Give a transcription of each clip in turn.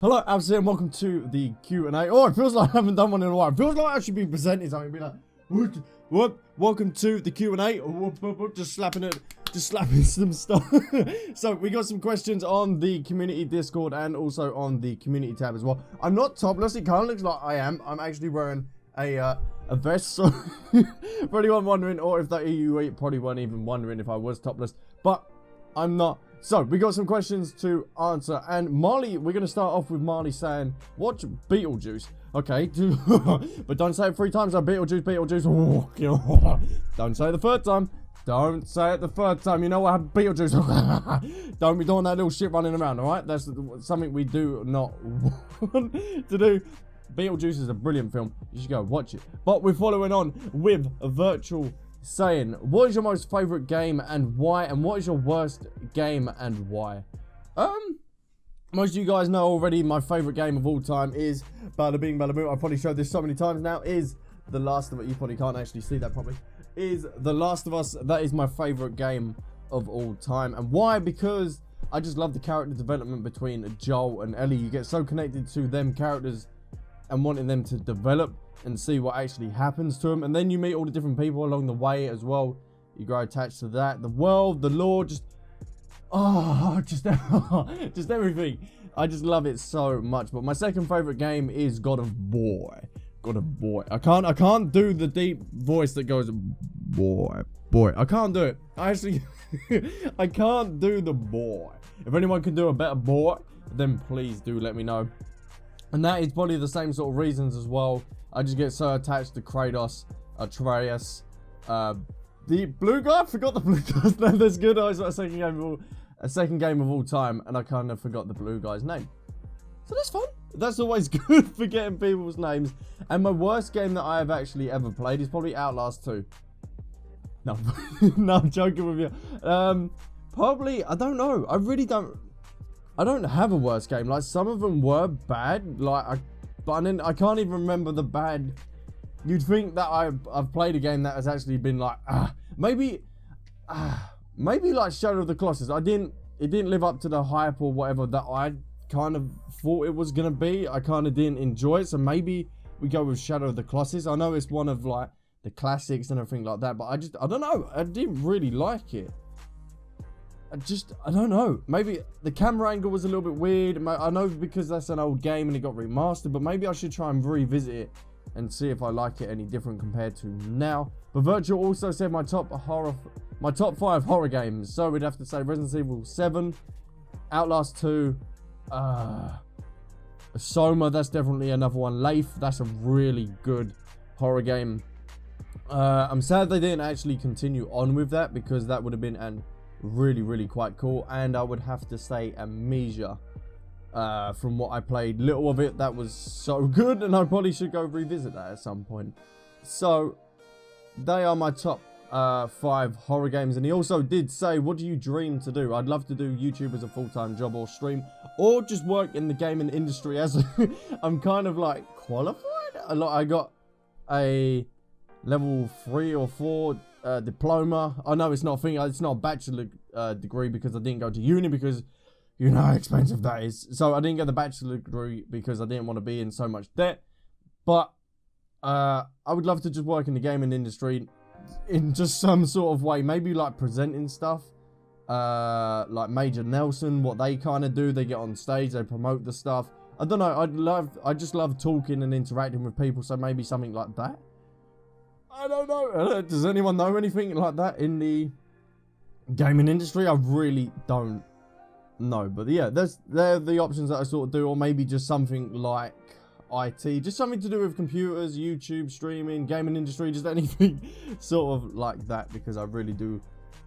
Hello, Albsterz, and welcome to the Q&A. Oh, it feels like I haven't done one in a while. It feels like I should be presenting something. Be like, whoop, welcome to the Q&A. Just slapping some stuff. So we got some questions on the community Discord and also on the community tab as well. I'm not topless. It kind of looks like I am. I'm actually wearing a vest. So for anyone wondering, or if that you probably weren't even wondering if I was topless, but I'm not. So, we got some questions to answer, and Marley, we're going to start off with Marley saying, watch Beetlejuice. Okay, but don't say it 3 times, like Beetlejuice. Don't say it the third time. Don't say it the third time. You know what happened, Beetlejuice. Don't be doing that little shit running around, alright? That's something we do not want to do. Beetlejuice is a brilliant film. You should go watch it. But we're following on with a virtual saying, what is your most favorite game and why, and what is your worst game and why? Most of you guys know already my favorite game of all time is Bada Bing Bada Boom. I've probably showed this so many times now. Is The Last of Us. You probably can't actually see that properly. Is The Last of Us. That is my favorite game of all time. And why? Because I just love the character development between Joel and Ellie. You get so connected to them characters and wanting them to develop and see what actually happens to them, and then you meet all the different people along the way as well. You grow attached to that, the world, the lore, just everything. I just love it so much. But my second favorite game is God of Boy. I can't do the deep voice that goes boy. I can't do it. I actually I can't do the boy. If anyone can do a better boy, then please do let me know. And that is probably the same sort of reasons as well. I just get so attached to Kratos, Atreus, the blue guy. I forgot the blue guy's name. That's good. I was a second game of all time, and I kind of forgot the blue guy's name. So that's fun. That's always good, forgetting people's names. And my worst game that I have actually ever played is probably Outlast 2. No, no, I'm joking with you. Probably, I don't know. I don't have a worst game. Like, some of them were bad. But then I can't even remember the bad. You'd think that I've played a game that has actually been like, maybe like Shadow of the Colossus. It didn't live up to the hype or whatever that I kind of thought it was gonna be. I kind of didn't enjoy it, so maybe we go with Shadow of the Colossus. I know it's one of like the classics and everything like that, but I don't know. I didn't really like it. I don't know. Maybe the camera angle was a little bit weird. I know because that's an old game and it got remastered, but maybe I should try and revisit it and see if I like it any different compared to now. But Virtual also said my top 5 horror games. So we'd have to say Resident Evil 7, Outlast 2, Soma, that's definitely another one. Leif, that's a really good horror game. I'm sad they didn't actually continue on with that, because that would have been an really quite cool. And I would have to say Amnesia, from what I played little of it, that was so good, and I probably should go revisit that at some point. So they are my top 5 horror games. And he also did say, what do you dream to do? I'd love to do YouTube as a full-time job, or stream, or just work in the gaming industry as I'm kind of like qualified. I got a level 3 or 4 diploma. I know it's not a thing, it's not a bachelor degree, because I didn't go to uni, because you know how expensive that is. So I didn't get the bachelor degree because I didn't want to be in so much debt. But I would love to just work in the gaming industry in just some sort of way, maybe like presenting stuff, like Major Nelson, what they kind of do. They get on stage, they promote the stuff. I don't know, I just love talking and interacting with people, so maybe something like that. I don't know. Does anyone know anything like that in the gaming industry? I really don't know. But yeah, they're the options that I sort of do. Or maybe just something like IT. Just something to do with computers, YouTube, streaming, gaming industry. Just anything sort of like that. Because I really do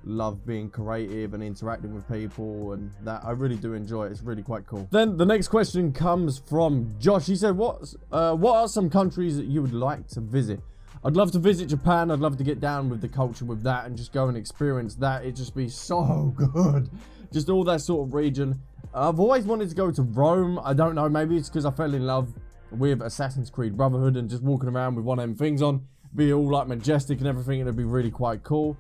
love being creative and interacting with people. And that I really do enjoy it. It's really quite cool. Then the next question comes from Josh. He said, what are some countries that you would like to visit? I'd love to visit Japan. I'd love to get down with the culture with that and just go and experience that. It'd just be so good. Just all that sort of region. I've always wanted to go to Rome. I don't know. Maybe it's because I fell in love with Assassin's Creed Brotherhood and just walking around with one of them things on. Be all like majestic and everything. And it'd be really quite cool.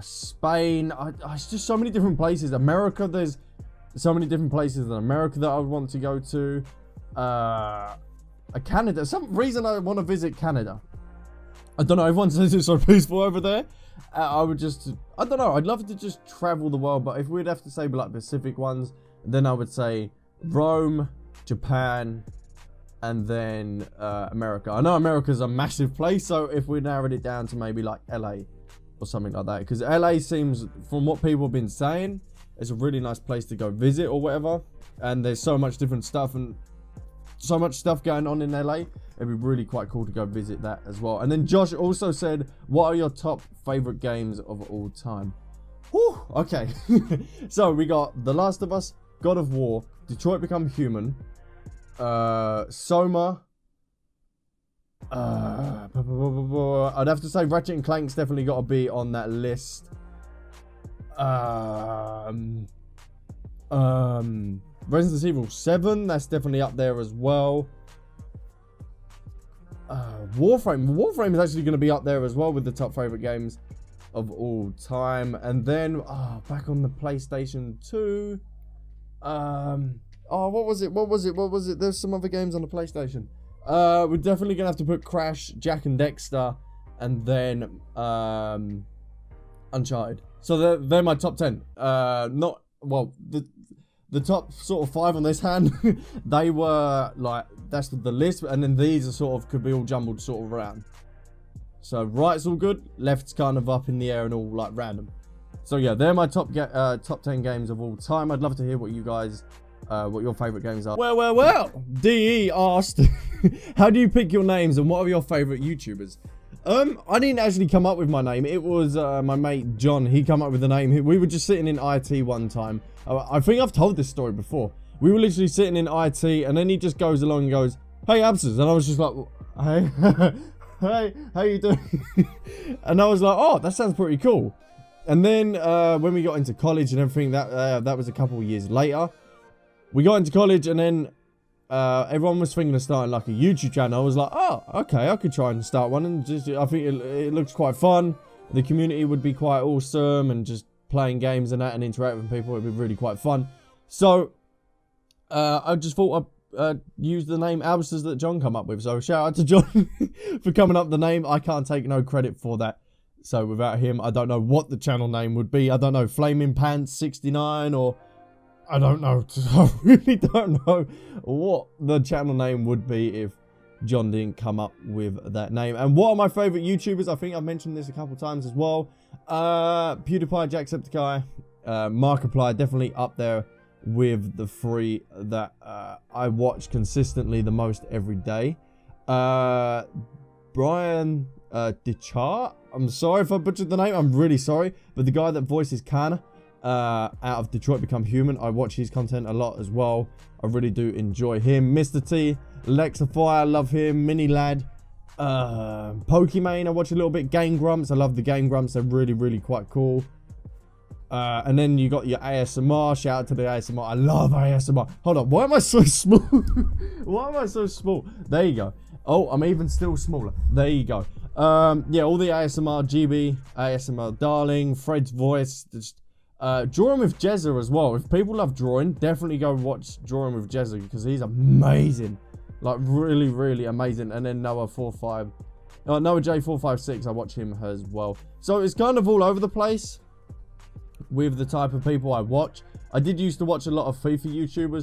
Spain. It's just so many different places. America, there's So many different places in America that I would want to go to. Canada. Some reason I want to visit Canada. I don't know. Everyone says it's so peaceful over there. I don't know. I'd love to just travel the world, but if we'd have to say like Pacific ones, then I would say Rome, Japan, and then America. I know America's a massive place, so if we narrowed it down to maybe like LA or something like that, because LA seems, from what people have been saying, it's a really nice place to go visit or whatever, and there's so much different stuff and so much stuff going on in LA. It'd be really quite cool to go visit that as well. And then Josh also said, what are your top favorite games of all time? Whew, okay. So we got The Last of Us, God of War, Detroit Become Human, Soma, I'd have to say Ratchet and Clank's definitely got to be on that list. Resident Evil 7, that's definitely up there as well. Warframe is actually going to be up there as well with the top favorite games of all time. And then back on the PlayStation 2, what was it? There's some other games on the PlayStation. We're definitely gonna have to put Crash, Jak and Dexter, and then Uncharted. So they're my top 10. The top sort of 5 on this hand, they were like, that's the list, and then these are sort of, could be all jumbled sort of around. So right's all good, left's kind of up in the air and all like random. So yeah, they're my top 10 games of all time. I'd love to hear what you guys, what your favorite games are. Well, DE asked, how do you pick your names and what are your favorite YouTubers? I didn't actually come up with my name. It was my mate John. He came up with the name. We were just sitting in IT one time. I think I've told this story before. We were literally sitting in IT, and then he just goes along and goes, "Hey, Albsterz," and I was just like, "Hey, hey, how you doing?" And I was like, "Oh, that sounds pretty cool." And then when we got into college and everything, that was a couple of years later. We got into college, and then everyone was thinking of starting like a YouTube channel. I was like, oh, okay, I could try and start one, and just I think it looks quite fun. The community would be quite awesome, and just playing games and that and interacting with people would be really quite fun. So I just thought I'd use the name Albsterz that John come up with. So shout out to John for coming up with the name. I can't take no credit for that. So without him, I don't know what the channel name would be. I don't know, Flaming Pants 69, or I don't know. I really don't know what the channel name would be if John didn't come up with that name. And what are my favorite YouTubers? I think I've mentioned this a couple times as well. PewDiePie, Jacksepticeye, Markiplier, definitely up there with the 3 that I watch consistently the most every day. Brian Dichart, I'm sorry if I butchered the name, I'm really sorry, but the guy that voices Kana out of Detroit Become Human, I watch his content a lot as well. I really do enjoy him. Mr. T, Lexify, I love him. Mini Lad, Pokimane, I watch a little bit. Game Grumps, I love the Game Grumps, they're really quite cool. And then you got your ASMR. Shout out to the ASMR. I love ASMR. Hold on, why am I so small? Why am I so small? There you go. Oh, I'm even still smaller. There you go. Yeah, all the ASMR, GB, ASMR Darling, Fred's Voice, just drawing with Jezza as well. If people love drawing, definitely go watch Drawing with Jezza, because he's amazing. Like really amazing. And then Noah J456, I watch him as well. So it's kind of all over the place with the type of people I watch. I did used to watch a lot of FIFA YouTubers,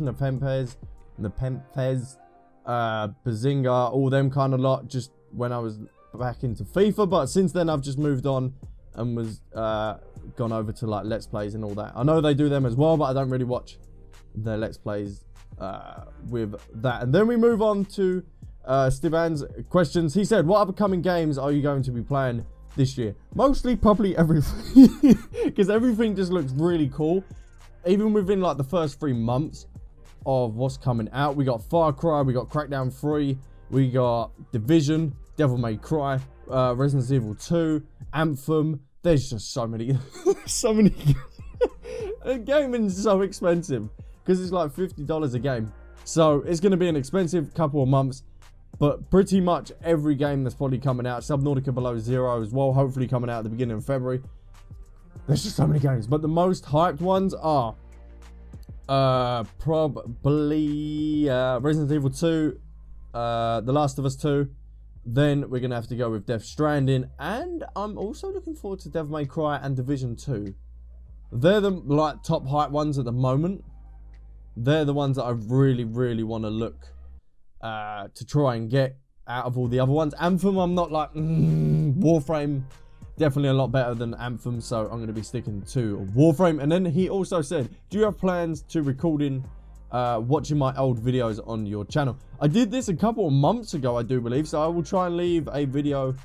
Nepenthez, Bazinga, all them kind of lot, just when I was back into FIFA. But since then I've just moved on and was gone over to like Let's Plays and all that. I know they do them as well, but I don't really watch their Let's Plays with that. And then we move on to Stivan's questions. He said, what upcoming games are you going to be playing this year? Mostly probably everything, because everything just looks really cool. Even within like the first 3 months of what's coming out, we got Far Cry, we got Crackdown 3, we got Division, Devil May Cry, Resident Evil 2, Anthem. There's just so many gaming's so expensive because it's like $50 a game, so it's going to be an expensive couple of months. But pretty much every game that's probably coming out, Subnautica Below Zero as well, hopefully coming out at the beginning of February. There's just so many games, but the most hyped ones are Probably Resident Evil 2, The Last of Us 2. Then we're gonna have to go with Death Stranding, and I'm also looking forward to Devil May Cry and Division 2. They're the like top hype ones at the moment. They're the ones that I really, really want to look to try and get out of all the other ones. Anthem, I'm not like Warframe. Definitely a lot better than Anthem, so I'm going to be sticking to Warframe. And then he also said, do you have plans to recording, watching my old videos on your channel? I did this a couple of months ago, I do believe, so I will try and leave a video,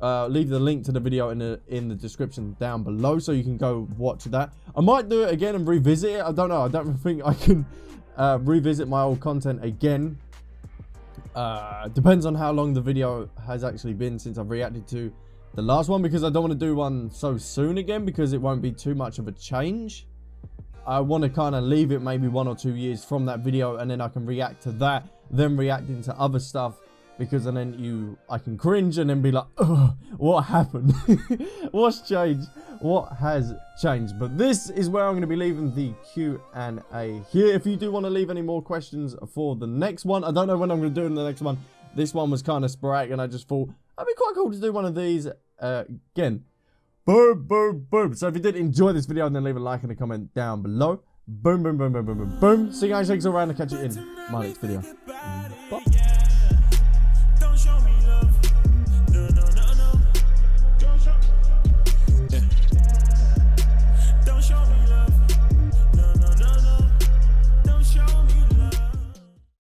leave the link to the video in the description down below, so you can go watch that. I might do it again and revisit it. I don't know. I don't think I can revisit my old content again. Depends on how long the video has actually been since I've reacted to the last one, because I don't want to do one so soon again, because it won't be too much of a change. I want to kind of leave it maybe 1 or 2 years from that video, and then I can react to that, then reacting to other stuff, because then I can cringe and then be like, ugh, what happened? What's changed? What has changed? But this is where I'm going to be leaving the Q&A here. If you do want to leave any more questions for the next one, I don't know when I'm going to do in the next one. This one was kind of sporadic, and I just thought it'd be quite cool to do one of these again. Boom, boom, boom. So if you did enjoy this video, then leave a like and a comment down below. Boom, boom, boom, boom, boom, boom, boom. See you guys, shakes around, and catch you in my next video. Bye.